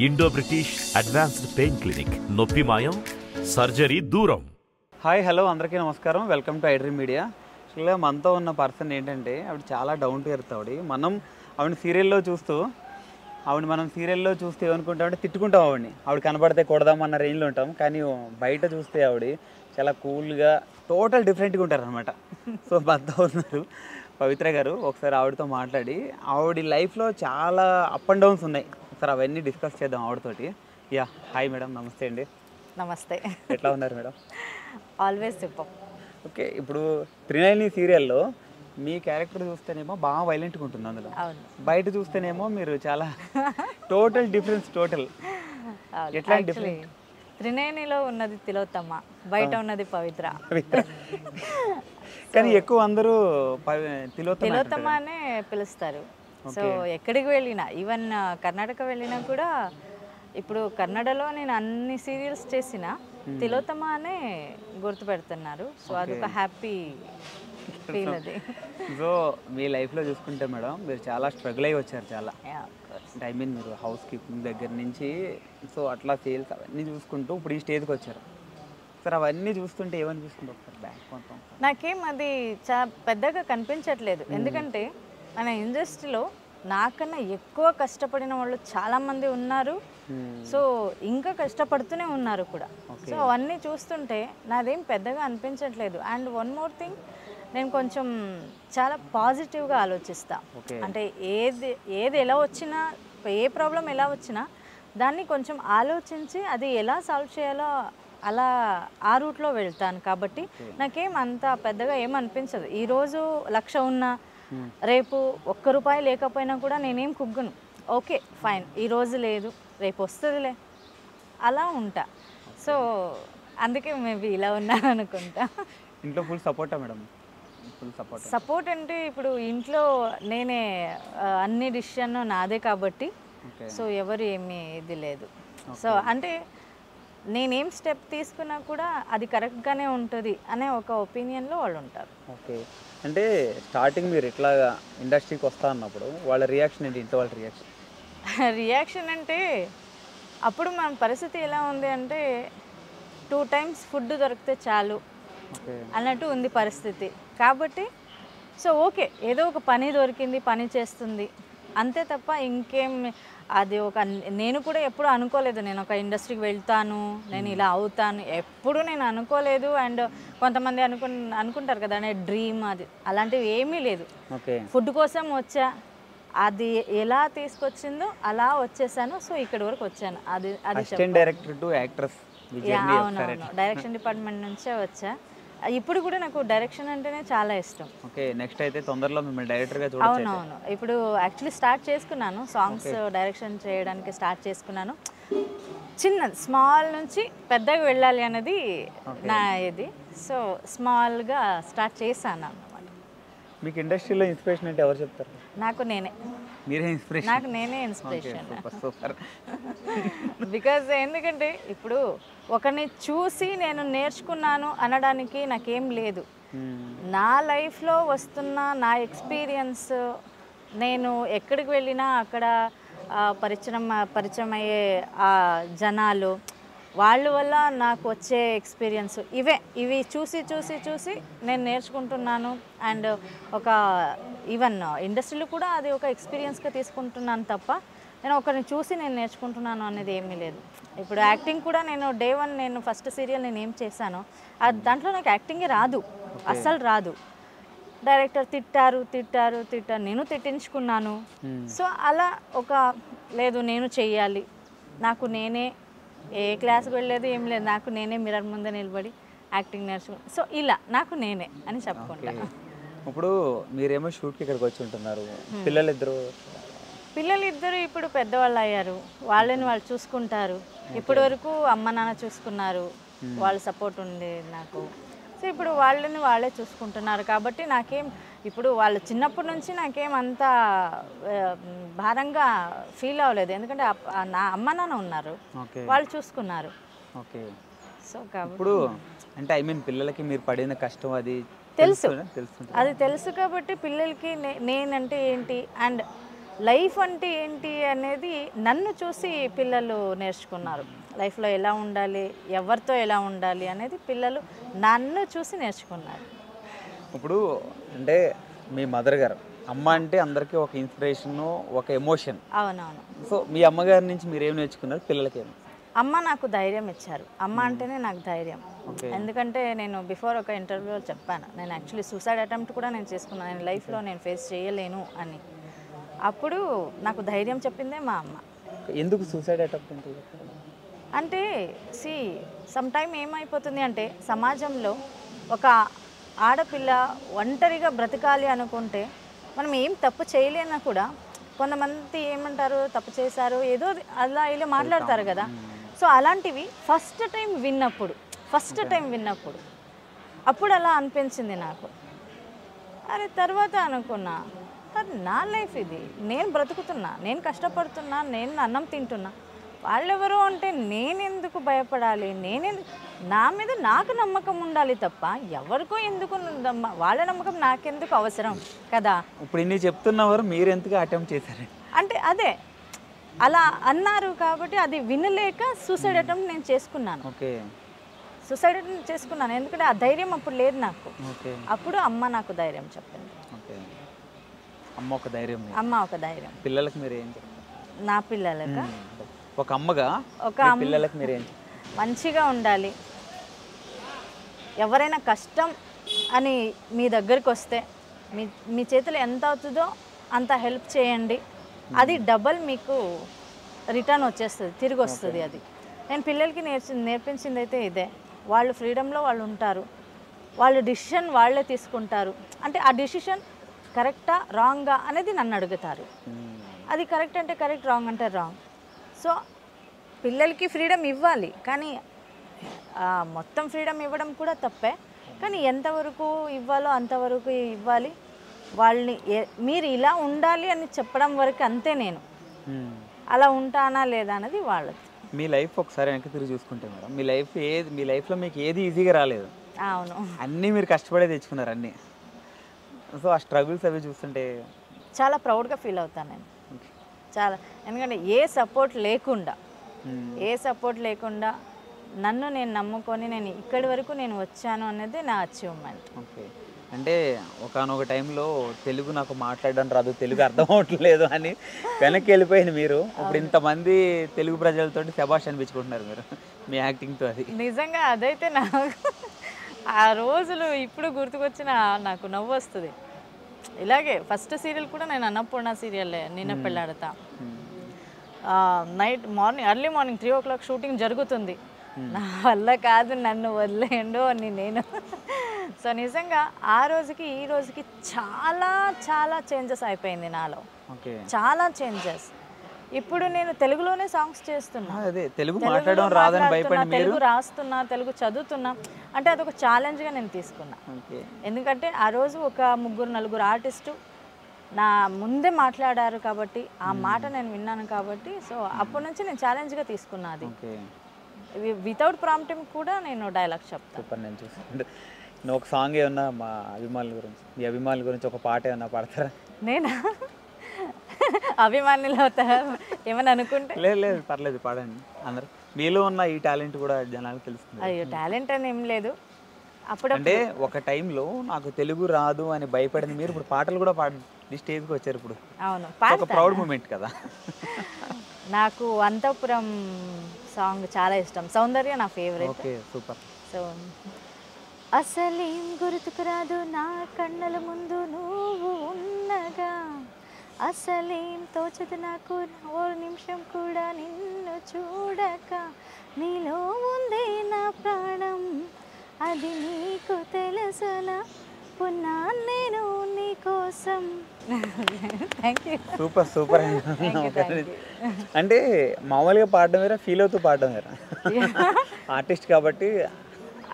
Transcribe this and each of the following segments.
Indo British advanced pain clinic, నొప్పి మాయం, surgery దూరం. హాయ్ హలో అందరికీ నమస్కారం, వెల్కమ్ టు ఐడ్రీమ్ మీడియా. యాక్చువల్గా మనతో ఉన్న పర్సన్ ఏంటంటే ఆవిడ చాలా డౌన్ టు ఎర్త్. ఆవిడ సీరియల్లో చూస్తూ ఏమనుకుంటామంటే తిట్టుకుంటాం ఆవిడ కనబడితే కొడదామన్న రేంజ్లో ఉంటాం. కానీ బయట చూస్తే ఆవిడ చాలా కూల్గా టోటల్ డిఫరెంట్గా ఉంటారు అనమాట. సో మనతో ఉన్నారు పవిత్ర గారు. ఒకసారి ఆవిడతో మాట్లాడి ఆవిడ లైఫ్లో చాలా అప్ అండ్ డౌన్స్ ఉన్నాయి, ఒకసారి అవన్నీ డిస్కస్ చేద్దాం ఆవిడతోటి. యా, హాయ్ మేడం, నమస్తే అండి. నమస్తే. ఎట్లా ఉన్నారు మేడం? Always super. ఓకే, ఇప్పుడు త్రినయని సీరియల్లో మీ క్యారెక్టర్ చూస్తేనేమో బాగా వైలెంట్గా ఉంటుంది, అందులో బయట చూస్తేనేమో మీరు చాలా టోటల్ డిఫరెన్స్. ఎట్లా డిఫరెంట్? త్రినయనిలో ఉన్నది తిలోత్తమ, బయట ఉన్నది పవిత్ర. కానీ ఎక్కువ అందరూ తిలోత్తమ అనే పిలుస్తారు. సో ఎక్కడికి వెళ్ళినా, ఈవెన్ కర్ణాటక వెళ్ళినా కూడా, ఇప్పుడు కన్నడలో నేను అన్ని సీరియల్స్ చేసిన తిలోత్తమ అనే గుర్తుపెడుతున్నారు. సో అదొక హ్యాపీ ఫీల్ అది. సో మీ లైఫ్లో చూసుకుంటే మేడం, మీరు చాలా స్ట్రగుల్ అయ్యి వచ్చారు చాలా. ఐ మీన్ మీరు హౌస్ కీపింగ్ దగ్గర నుంచి సో అట్లా సేల్స్ అవన్నీ చూసుకుంటూ ఇప్పుడు ఈ స్టేజ్కి వచ్చారు. సార్ అవన్నీ చూస్తుంటే ఏమనిపిస్తుంది ఒకసారి బ్యాంక్ మొత్తం? నాకేం అది పెద్దగా కనిపించట్లేదు, ఎందుకంటే మన ఇండస్ట్రీలో నాకన్నా ఎక్కువ కష్టపడిన వాళ్ళు చాలామంది ఉన్నారు. సో ఇంకా కష్టపడుతూనే ఉన్నారు కూడా. సో అవన్నీ చూస్తుంటే నాదేం పెద్దగా అనిపించట్లేదు. అండ్ వన్ మోర్ థింగ్, నేను కొంచెం చాలా పాజిటివ్గా ఆలోచిస్తా. అంటే ఏది ఎలా వచ్చినా, ఏ ప్రాబ్లం ఎలా వచ్చినా దాన్ని కొంచెం ఆలోచించి అది ఎలా సాల్వ్ చేయాలో అలా ఆ రూట్లో వెళ్తాను. కాబట్టి నాకేం అంత పెద్దగా ఏమనిపించదు. ఈరోజు 1,00,000 ఉన్నా, రేపు ₹1 లేకపోయినా కూడా నేనేం కుగ్గను. ఓకే ఫైన్, ఈరోజు లేదు, రేపు వస్తుందిలే, అలా ఉంటా. సో అందుకే మేబీ ఇలా ఉన్నాను అనుకుంటా. ఇంట్లో ఫుల్ సపోర్టా మేడం? సపోర్ట్ అంటే ఇప్పుడు ఇంట్లో నేనే అన్ని డిసిషన్ నాదే కాబట్టి, సో ఎవరు ఏమీ ఇది లేదు. సో అంటే నేనేం స్టెప్ తీసుకున్నా కూడా అది కరెక్ట్గానే ఉంటుంది అనే ఒక ఒపీనియన్లో వాళ్ళు ఉంటారు. ఓకే, అంటే స్టార్టింగ్ మీరు ఇట్లా ఇండస్ట్రీకి వస్తా అన్నప్పుడు వాళ్ళ రియాక్షన్ ఏంటి? ఇంట్లో వాళ్ళ రియాక్షన్ అంటే అప్పుడు మన పరిస్థితి ఎలా ఉంది అంటే 2 times ఫుడ్ దొరికితే చాలు అన్నట్టు ఉంది పరిస్థితి. కాబట్టి సో ఓకే, ఏదో ఒక పని దొరికింది, పని చేస్తుంది అంతే తప్ప ఇంకేం అది ఒక నేను కూడా ఎప్పుడు అనుకోలేదు నేను ఒక ఇండస్ట్రీకి వెళ్తాను, నేను ఇలా అవుతాను, ఎప్పుడు నేను అనుకోలేదు. అండ్ కొంతమంది అనుకుంటారు కదా డ్రీమ్, అది అలాంటివి ఏమీ లేదు. ఫుడ్ కోసం వచ్చా, అది ఎలా తీసుకొచ్చిందో అలా వచ్చేసాను. సో ఇక్కడి వరకు వచ్చాను. అది డైరెక్టర్ టు యాక్ట్రెస్. అవునవును, డైరెక్షన్ డిపార్ట్మెంట్ నుంచే వచ్చా. ఇప్పుడు కూడా నాకు డైరెక్షన్ అంటేనే చాలా ఇష్టం. ఓకే, నెక్స్ట్ అయితే తొందరలో మిమ్మల్ని డైరెక్టర్గా చూడొచ్చు. అవునవును, ఇప్పుడు యాక్చువల్లీ స్టార్ట్ చేసుకున్నాను, సాంగ్స్ డైరెక్షన్ చేయడానికి స్టార్ట్ చేసుకున్నాను. స్మాల్ నుంచి పెద్దగా వెళ్ళాలి అనేది నా ఇది. సో స్మాల్గా స్టార్ట్ చేశాను అన్నమాట. మీకు ఇండస్ట్రీలో ఇన్స్పిరేషన్ అంటే ఎవరు చెప్తారు? నాకు నేనే ఇన్స్పిరేషన్. బికాజ్ ఎందుకంటే ఇప్పుడు ఒకరిని చూసి నేను నేర్చుకున్నాను అనడానికి నాకేం లేదు. నా లైఫ్లో వస్తున్న నా నేను ఎక్కడికి వెళ్ళినా అక్కడ పరిచయం అయ్యే జనాలు, వాళ్ళ వల్ల నాకు వచ్చే ఎక్స్పీరియన్స్ ఇవి చూసి నేను నేర్చుకుంటున్నాను. అండ్ ఒక ఈవెన్ ఇండస్ట్రీలో కూడా అది ఒక ఎక్స్పీరియన్స్గా తీసుకుంటున్నాను తప్ప నేను ఒకరిని చూసి నేను నేర్చుకుంటున్నాను అనేది ఏమీ లేదు. ఇప్పుడు యాక్టింగ్ కూడా నేను డే 1 నేను ఫస్ట్ సీరియల్ నేను ఏం చేశానో దాంట్లో నాకు యాక్టింగే రాదు, అస్సలు రాదు. డైరెక్టర్ తిట్టారు, నేను తిట్టించుకున్నాను. సో అలా లేదు నేను చెయ్యాలి, నాకు నేనే ఏ క్లాస్కి వెళ్ళలేదు ఏం లేదు, నాకు నేనే మిర్రర్ ముందే నిలబడి యాక్టింగ్ నేర్చుకున్నాను. సో ఇలా నాకు నేనే అని చెప్పుకుంటాను. ఇప్పుడు మీరేమో షూట్కి ఇక్కడికి వచ్చి ఉంటున్నారు, పిల్లలిద్దరు ఇప్పుడు పెద్దవాళ్ళు అయ్యారు, వాళ్ళని వాళ్ళు చూసుకుంటారు. ఇప్పటి వరకు అమ్మ నాన్న చూసుకున్నారు, వాళ్ళ సపోర్ట్ ఉంది నాకు. సో ఇప్పుడు వాళ్ళని వాళ్ళే చూసుకుంటున్నారు. కాబట్టి నాకేం ఇప్పుడు వాళ్ళు చిన్నప్పటి నుంచి నాకేం అంత భారంగా ఫీల్ అవ్వలేదు, ఎందుకంటే నా అమ్మ నాన్న ఉన్నారు, వాళ్ళు చూసుకున్నారు. ఓకే, సో కాబట్టి ఇప్పుడు అంటే ఐ మీన్ పిల్లలకి మీరు పడిన కష్టం అది తెలుసు కాబట్టి పిల్లలకి నేనంటే ఏంటి, అండ్ లైఫ్ అంటే ఏంటి అనేది నన్ను చూసి పిల్లలు నేర్చుకున్నారు. లైఫ్లో ఎలా ఉండాలి, ఎవరితో ఎలా ఉండాలి అనేది పిల్లలు నన్ను చూసి నేర్చుకున్నారు. ఇప్పుడు అంటే మీ మదర్ గారు అమ్మ అంటే అందరికీ ఒక ఇన్స్పిరేషన్, ఒక ఎమోషన్. అవునవును. సో మీ అమ్మగారి నుంచి మీరు ఏం నేర్చుకున్నారు పిల్లలకి? అమ్మ నాకు ధైర్యం ఇచ్చారు. అమ్మ అంటేనే నాకు ధైర్యం. ఎందుకంటే నేను బిఫోర్ ఒక ఇంటర్వ్యూలో చెప్పాను, నేను యాక్చువల్లీ సూసైడ్ అటెంప్ట్ కూడా నేను చేసుకున్నాను, నేను లైఫ్లో నేను ఫేస్ చేయలేను అని. అప్పుడు నాకు ధైర్యం చెప్పిందే మా అమ్మ. ఎందుకు సూసైడ్ అటెంప్ట్ అంటే సమ్ టైమ్ ఏమైపోతుంది అంటే సమాజంలో ఒక ఆడపిల్ల ఒంటరిగా బ్రతకాలి అనుకుంటే మనం ఏం తప్పు చేయలేనా కూడా కొంతమంది ఏమంటారు, తప్పు చేశారు ఏదో అలా ఇలా మాట్లాడతారు కదా. సో అలాంటివి ఫస్ట్ టైం విన్నప్పుడు అప్పుడు అలా అనిపించింది నాకు. అరే తర్వాత అనుకున్నా, నా లైఫ్ ఇది, నేను బ్రతుకుతున్నా, నేను కష్టపడుతున్నా, నేను అన్నం తింటున్నా, వాళ్ళెవరో అంటే నేనెందుకు భయపడాలి, నా మీద నాకు నమ్మకం ఉండాలి తప్ప ఎవరికో ఎందుకు వాళ్ళ నమ్మకం నాకెందుకు అవసరం కదా. ఇప్పుడు ఇన్ని చెప్తున్నవారు మీరు ఎందుకు అటెంప్ట్ చేశారు అంటే అదే అలా అన్నారు కాబట్టి అది వినలేక సూసైడ్ అటెంప్ట్ నేను చేసుకున్నాను. ఓకే, సూసైడ్ అటెంప్ట్ చేసుకున్నాను ఎందుకంటే ఆ ధైర్యం అప్పుడు లేదు నాకు. ఓకే, అప్పుడు అమ్మ నాకు ధైర్యం చెప్పింది. ఓకే, అమ్మ ఒక ధైర్యం, అమ్మ ఒక ధైర్యం. పిల్లలకి మీరు ఏం చెప్తారు? నా పిల్లలక ఒక అమ్మగా ఒక పిల్లలకి మీరు ఏం మంచిగా ఉండాలి. ఎవరైనా కష్టం అని మీ దగ్గరికి వస్తే మీ చేతులు ఎంత అవుతుందో అంత హెల్ప్ చేయండి, అది డబల్ మీకు రిటర్న్ వచ్చేస్తుంది, తిరిగి వస్తుంది. అది నేను పిల్లలకి నేర్పించింది అయితే ఇదే. వాళ్ళు ఫ్రీడంలో వాళ్ళు ఉంటారు, వాళ్ళు డిసిషన్ వాళ్ళే తీసుకుంటారు. అంటే ఆ డిసిషన్ కరెక్టా రాంగా అనేది నన్ను అడుగుతారు. అది కరెక్ట్ అంటే కరెక్ట్, రాంగ్ అంటే రాంగ్. సో పిల్లలకి ఫ్రీడమ్ ఇవ్వాలి, కానీ మొత్తం ఫ్రీడమ్ ఇవ్వడం కూడా తప్పే. కానీ ఎంతవరకు ఇవ్వాలో అంతవరకు ఇవ్వాలి. వాళ్ళని మీరు ఇలా ఉండాలి అని చెప్పడం వరకు అంతే. నేను అలా ఉంటానా లేదా అనేది వాళ్ళది. మీ లైఫ్ ఒకసారి వెనక్కి తిరిగి చూసుకుంటే మేడం, మీ లైఫ్లో మీకు ఏది ఈజీగా రాలేదు. అవును, అన్నీ మీరు కష్టపడే తెచ్చుకున్నారు అన్నీ. సో ఆ స్ట్రగుల్స్ అవి చూస్తుంటే చాలా ప్రౌడ్గా ఫీల్ అవుతాను నేను చాలా. ఎందుకంటే ఏ సపోర్ట్ లేకుండా నన్ను నేను నమ్ముకొని నేను ఇక్కడి వరకు నేను వచ్చాను అనేది నా అచీవ్మెంట్. ఓకే, అంటే ఒకనొక టైంలో తెలుగు నాకు మాట్లాడడం రాదు, తెలుగు అర్థం అవట్లేదు అని వెనక్కి వెళ్ళిపోయింది మీరు. ఇప్పుడు ఇంతమంది తెలుగు ప్రజలతోటి శభాష్ అనిపించుకుంటున్నారు మీరు మీ యాక్టింగ్తో. అది నిజంగా అదైతే నాకు ఆ రోజులు ఇప్పుడు గుర్తుకొచ్చిన నాకు నవ్వు వస్తుంది. ఇలాగే ఫస్ట్ సీరియల్ కూడా నేను అన్నపూర్ణ సీరియల్ నిన్న Pelladata, early morning 3 o'clock shooting జరుగుతుంది. నా వల్ల కాదు, నన్ను వదిలేయండు అని నేను. సో నిజంగా ఆ రోజుకి ఈ రోజుకి చాలా చాలా చేంజెస్ అయిపోయింది నాలో, చాలా చేంజెస్. ఇప్పుడు నేను తెలుగులోనే సాంగ్స్ చేస్తున్నా, తెలుగు మాట్లాడడం రాదని భయపడి తెలుగు రాస్తున్నా, తెలుగు చదువుతున్నా. అంటే అదొక ఛాలెంజ్గా నేను తీసుకున్నా. ఎందుకంటే ఆ రోజు ఒక 3-4 ఆర్టిస్టు నా ముందే మాట్లాడారు కాబట్టి, ఆ మాట నేను విన్నాను కాబట్టి, సో అప్పటి నుంచి నేను ఛాలెంజ్గా తీసుకున్నా. అది వితౌట్ ప్రాంప్టింగ్ కూడా నేను డైలాగ్ చెప్తాను. సూపర్, నేను చూసాను. నువ్వు ఒక సాంగ్ ఏమన్నా మా అభిమానుల గురించి, మీ అభిమానుల గురించి ఒక పాట ఏమన్నా పాడతారా? నేనా అభిమానులు అవుతారా ఏమని అనుకుంటే? లేదు పర్లేదు, పాడండి. అందరు మీలో ఉన్న ఈ టాలెంట్ కూడా జనాలకు తెలుస్తుంది. అయ్యో, టాలెంట్ అని ఏం లేదు. అప్పుడు అంటే ఒక టైంలో నాకు తెలుగు రాదు అని భయపడింది మీరు, ఇప్పుడు పాటలు కూడా పాడి స్టేజ్కి వచ్చారు. ఇప్పుడు అవును, ఒక ప్రౌడ్ మూమెంట్ కదా. నాకు అంతఃపురం సాంగ్ చాలా ఇష్టం, సౌందర్య నా ఫేవరెట్. Okay, super. సో అసలేం గుర్తుకు రాదు నా కళ్ళల ముందు నువ్వు ఉన్నగా, అసలేం తోచదు నాకు ఓ నిమిషం కూడా నిన్ను చూడక, నీలో ఉందే నా ప్రాణం అది నీకు తెలుసనా, పున్నా నేను నీ కోసం. Super super. అంటే మామూలుగా పాడడం వేరా, ఫీల్ అవుతూ పాడడం వేరా. ఆర్టిస్ట్ కాబట్టి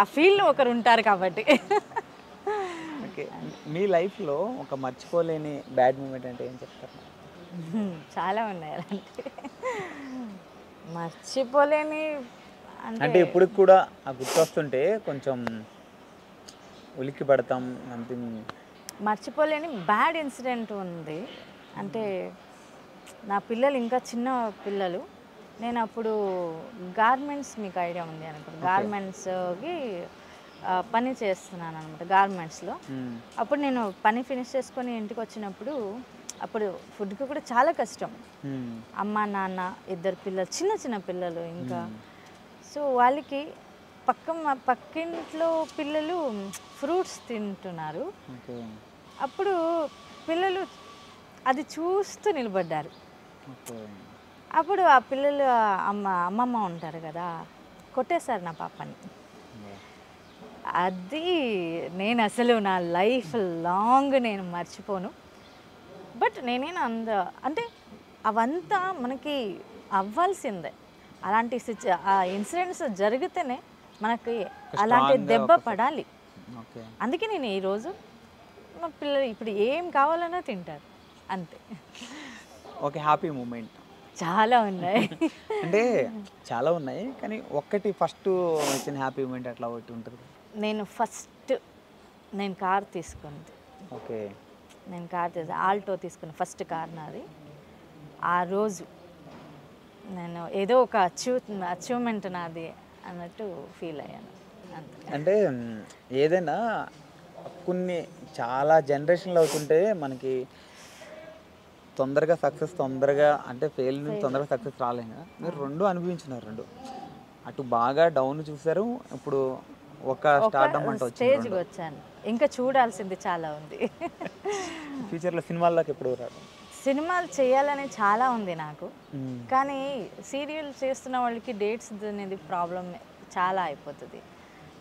ఆ ఫీల్ ఒకరు ఉంటారు కాబట్టి. ఓకే, మీ లైఫ్లో ఒక మర్చిపోలేని బ్యాడ్ మూమెంట్ అంటే ఏం చెప్తారు? చాలా ఉన్నాయి అలాంటి మర్చిపోలేని. అంటే ఇప్పుడు కూడా ఆ గుర్తొస్తుంటే కొంచెం ఉలిక్కి పడతాం. సంథింగ్ మర్చిపోలేని బ్యాడ్ ఇన్సిడెంట్ ఉంది. అంటే నా పిల్లలు ఇంకా చిన్న పిల్లలు. నేను అప్పుడు గార్మెంట్స్, మీకు ఐడియా ఉంది అనుకుంటా, గార్మెంట్స్కి పని చేస్తున్నాను అనమాట, గార్మెంట్స్లో. అప్పుడు నేను పని ఫినిష్ చేసుకొని ఇంటికి వచ్చినప్పుడు అప్పుడు ఫుడ్కి కూడా చాలా కష్టం. అమ్మ నాన్న ఇద్దరు పిల్లలు, చిన్న చిన్న పిల్లలు ఇంకా. సో వాళ్ళకి పక్కింట్లో పిల్లలు ఫ్రూట్స్ తింటున్నారు. అప్పుడు పిల్లలు అది చూస్తూ నిలబడ్డారు. అప్పుడు ఆ పిల్లలు అమ్మమ్మ ఉంటారు కదా, కొట్టేశారు నా పాపని. అది నేను అసలు నా లైఫ్ లాంగ్ నేను మర్చిపోను. బట్ నేనేనా అంటే అవంతా మనకి అవ్వాల్సిందే. అలాంటి ఇన్సిడెంట్స్ జరిగితేనే మనకి అలాంటి దెబ్బ పడాలి. అందుకే నేను ఈరోజు మా పిల్లలు ఇప్పుడు ఏం కావాలన్నా తింటారు అంతే. ఓకే, హ్యాపీ మూమెంట్ చాలా ఉన్నాయి. అంటే చాలా ఉన్నాయి, కానీ ఒక్కటి ఫస్ట్ వచ్చిన హ్యాపీ మూమెంట్ అట్లా ఒకటి ఉంటుంది. నేను కార్ తీసుకుంది. ఓకే, నేను కార్ ఆల్టో తీసుకున్న ఫస్ట్ కార్ నాది. ఆ రోజు నేను ఏదో ఒక అచీవ్మెంట్ నాది అన్నట్టు ఫీల్ అయ్యాను అంతే. అంటే ఏదైనా కొన్ని చాలా జనరేషన్లు అవుతుంటే మనకి తొందరగా అంటే ఫెయిల్ నుంచి తొందరగా సక్సెస్ రాలేం కదా. మీరు రెండు అనుభవించినారు, రెండు అటు బాగా డౌన్ చూసారు, ఇప్పుడు ఒక స్టార్డమ్ అంటే స్టేజ్కి వచ్చాను. ఇంకా చూడాల్సింది చాలా ఉంది. ఫ్యూచర్లో సినిమాల్లోకి ఎప్పుడు రాదు? సినిమాలు చేయాలని చాలా ఉంది నాకు, కానీ సీరియల్ చేస్తున్న వాళ్ళకి డేట్స్ అనేది ప్రాబ్లం చాలా అయిపోతుంది.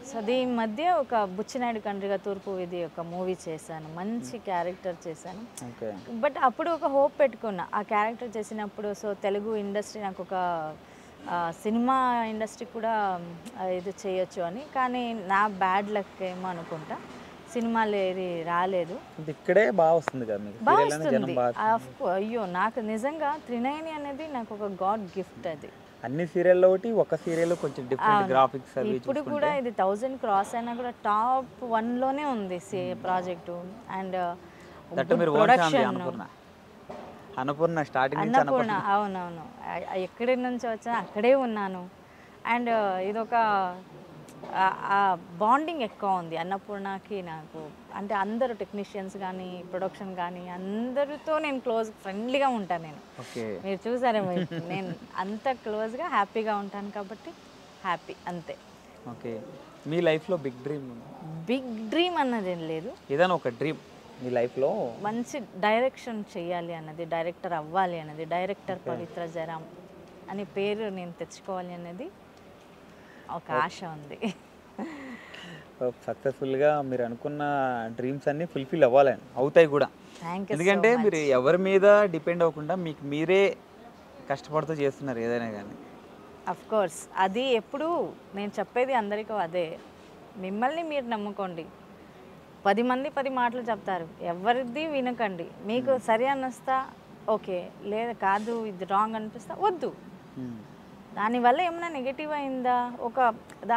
సో దీని మధ్య ఒక బుచ్చినాయుడు కండ్రిగా తూర్పు విధి ఒక మూవీ చేశాను, మంచి క్యారెక్టర్ చేశాను. బట్ అప్పుడు ఒక హోప్ పెట్టుకున్నా ఆ క్యారెక్టర్ చేసినప్పుడు. సో తెలుగు ఇండస్ట్రీ నాకు ఒక సినిమా ఇండస్ట్రీ కూడా ఇది చేయొచ్చు అని. కానీ నా బ్యాడ్ లక్ ఏమో అనుకుంటా, సినిమాలు ఏది రాలేదు. ఇక్కడే బాగా వస్తుంది కదా మీకు, బాగా వస్తుంది. అయ్యో నాకు నిజంగా త్రినయని అనేది నాకు ఒక గాడ్ గిఫ్ట్. అది అన్ని సీరియల్లో ఒకటి, ఒక సీరియల్ కొంచెం డిఫరెంట్ గ్రాఫిక్స్ అవి ఇప్పుడు కూడా ఇది 1000 క్రాస్ అయినా కూడా టాప్ 1లోనే ఉంది project. And Annapurna starting Annapurna, అవునవును, ఎక్కడి నుంచి వచ్చినా అక్కడే ఉన్నాను. అండ్ ఇదొక బాండింగ్ ఎక్కువ ఉంది అన్నపూర్ణకి నాకు. అంటే అందరూ టెక్నీషియన్స్ కానీ ప్రొడక్షన్ కానీ అందరితో నేను ఫ్రెండ్లీగా ఉంటాను. నేను మీరు చూసారేమో, నేను అంత క్లోజ్గా హ్యాపీగా ఉంటాను కాబట్టి హ్యాపీ అంతే. ఓకే, మీ లైఫ్లో బిగ్ డ్రీమ్ అన్నది ఏం లేదు. ఏదైనా ఒక డ్రీమ్ మీ లైఫ్లో? మంచి డైరెక్షన్ చేయాలి అన్నది, డైరెక్టర్ అవ్వాలి అన్నది, డైరెక్టర్ పవిత్ర జయరామ్ అనే పేరు నేను తెచ్చుకోవాలి అనేది ఒక ఆశ ఉంది. సక్సెస్ఫుల్గా మీరు అనుకున్న డ్రీమ్స్ అన్నీ ఫుల్ఫిల్ అవుతాయి కూడా. ఎందుకంటే మీరు ఎవరి మీద డిపెండ్ అవ్వకుండా మీకు మీరే కష్టపడుతూ చేస్తున్నారు ఏదైనా కానీ. అఫ్ కోర్స్, అది ఎప్పుడు నేను చెప్పేది అందరికీ అదే, మిమ్మల్ని మీరు నమ్ముకోండి. 10 మంది 10 మాటలు చెప్తారు, ఎవరిది వినకండి. మీకు సరి అనిపిస్తా ఓకే, లేదా కాదు ఇది రాంగ్ అనిపిస్తా వద్దు. దానివల్ల ఏమైనా నెగిటివ్ అయిందా,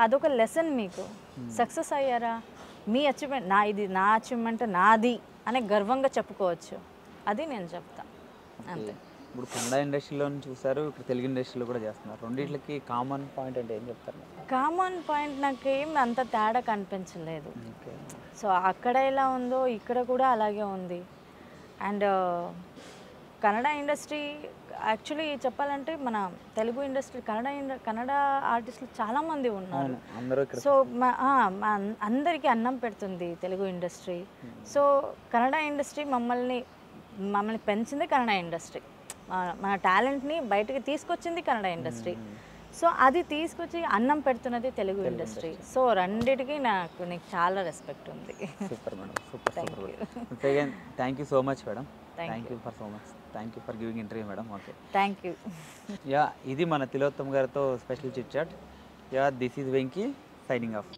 అదొక లెసన్. మీకు సక్సెస్ అయ్యారా, మీ అచీవ్మెంట్ నా అచీవ్మెంట్ నాది అనే గర్వంగా చెప్పుకోవచ్చు. అది నేను చెప్తా అంతే. ఇప్పుడు కన్నడ ఇండస్ట్రీలో చూసారు, ఇప్పుడు తెలుగు ఇండస్ట్రీలో కూడా చేస్తున్నారు. రెండింటికి కామన్ పాయింట్ అంటే ఏం చెప్తారు? కామన్ పాయింట్ నాకేం అంత తేడా కనిపించలేదు. సో అక్కడ ఎలా ఉందో ఇక్కడ కూడా అలాగే ఉంది. అండ్ కన్నడ ఇండస్ట్రీ యాక్చువల్లీ చెప్పాలంటే మన తెలుగు ఇండస్ట్రీ కన్నడ ఆర్టిస్టులు చాలామంది ఉన్నారు. సో అందరికీ అన్నం పెడుతుంది Telugu industry. So Kannada industry మమ్మల్ని పెంచింది కన్నడ ఇండస్ట్రీ, మన టాలెంట్ని బయటకు తీసుకొచ్చింది కన్నడ ఇండస్ట్రీ. సో అది తీసుకొచ్చి అన్నం పెడుతున్నది తెలుగు ఇండస్ట్రీ. సో రెండిటికి నీకు చాలా రెస్పెక్ట్ ఉంది. Super madam, super. Thank you so much madam. Thank you for giving interview madam. Okay, thank you. ఇది మన తిలోత్తమ్ గారితో special chit chat. This is Venky signing of.